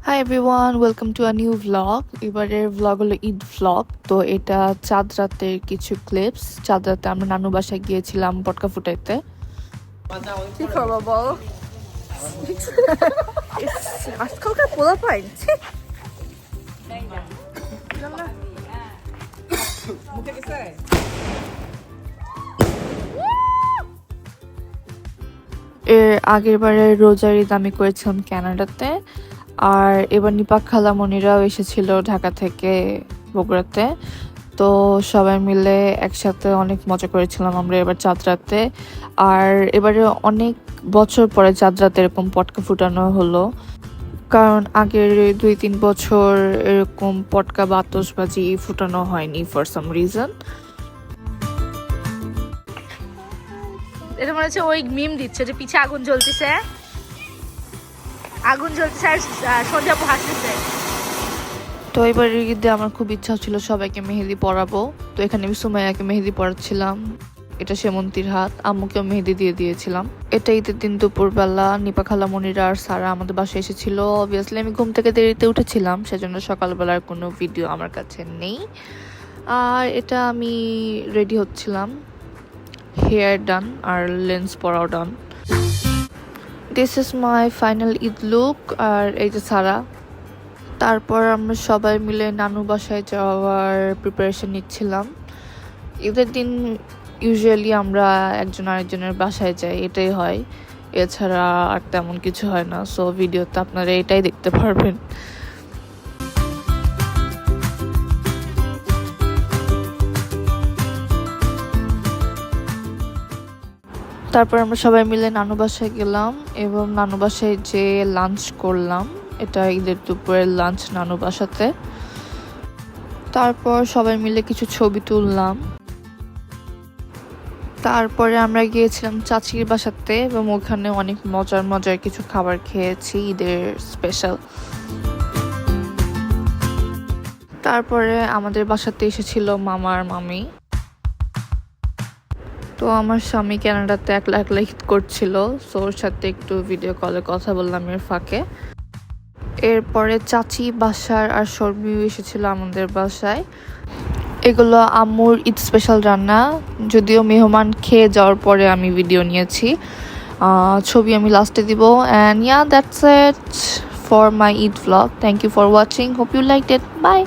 Hi everyone, welcome to a new vlog. এবারের vlog হলো Eid vlog. তো এটা চাঁদ রাতের কিছু ক্লিপস। চাঁদ রাতে আমরা নানু বাসায় গিয়েছিলাম পটকা ফুটাইতে। কি করবো বল? আজকালকার পোলা পাই এর আগের বারের রোজার ঈদ আমি করেছিলাম কানাডাতে, আর এবার নিপাক খালামণিরাও এসেছিল ঢাকা থেকে বগুড়াতে। তো সবাই মিলে একসাথে অনেক মজা করেছিলাম আমরা এবার চাঁদ রাতে। আর এবারে অনেক বছর পরে চাঁদ রাতে এরকম পটকা ফুটানো হলো, কারণ আগের 2-3 বছর এরকম পটকা বা আতশবাজি ফুটানো হয়নি ফর সাম রিজন। এটা মনে হচ্ছে ওই মিম দিচ্ছে যে পিছে আগুন জ্বলতেছে আর সন্ধ্যাপু হাসতেছে। তো এবারের ঈদে আমার খুব ইচ্ছা ছিল সবাইকে মেহেদি পরাবো। তো এখানে আমি সুমাইয়াকে মেহেদি পরাচ্ছিলাম, এটা সেমন্তীর হাত। আম্মুকেও মেহেদি দিয়ে দিয়েছিলাম। এটা ঈদের দিন দুপুরবেলা নিপা খালামণিরা আর সারা আমাদের বাসায় এসেছিল। অবভিয়াসলি আমি ঘুম থেকে দেরিতে উঠেছিলাম, সেজন্য সকালবেলার কোনো ভিডিও আমার কাছে নেই। আর এটা আমি রেডি হচ্ছিলাম, হেয়ার ডান আর লেন্স পরাও done. This is my final Eid look. আর এই যে সারা। তারপর আমরা সবাই মিলে নানু বাসায় যাওয়ার প্রিপারেশন নিচ্ছিলাম। ঈদের দিন ইউজুয়ালি আমরা একজন আরেকজনের বাসায় যাই, এটাই হয়, এছাড়া আর তেমন কিছু হয় না। সো ভিডিওতে আপনারা এটাই দেখতে পারবেন। তারপর আমরা সবাই মিলে নানু বাসায় গেলাম এবং নানু বাসায় যে লাঞ্চ করলাম। এটা ঈদের দুপুরের লাঞ্চ নানু বাসাতে। তারপর সবাই মিলে কিছু ছবি তুললাম। তারপরে আমরা গিয়েছিলাম চাচির বাসাতে এবং ওখানে অনেক মজার মজার কিছু খাবার খেয়েছি, ঈদের স্পেশাল। তারপরে আমাদের বাসাতে এসেছিল মামা আর মামি। তো আমার স্বামী কানাডাতে একলা একলা ঈদ করছিল, সো ওর সাথে একটু ভিডিও কলে কথা বললাম এর ফাঁকে। এরপরে চাচি বাসার আর শর্মিও এসেছিল আমাদের বাসায়। এগুলো আম্মুর ঈদ স্পেশাল রান্না, যদিও মেহমান খেয়ে যাওয়ার পরে আমি ভিডিও নিয়েছি। ছবি আমি লাস্টে দিব। And that's it for my Eid vlog. Thank you for watching, hope you liked it. By.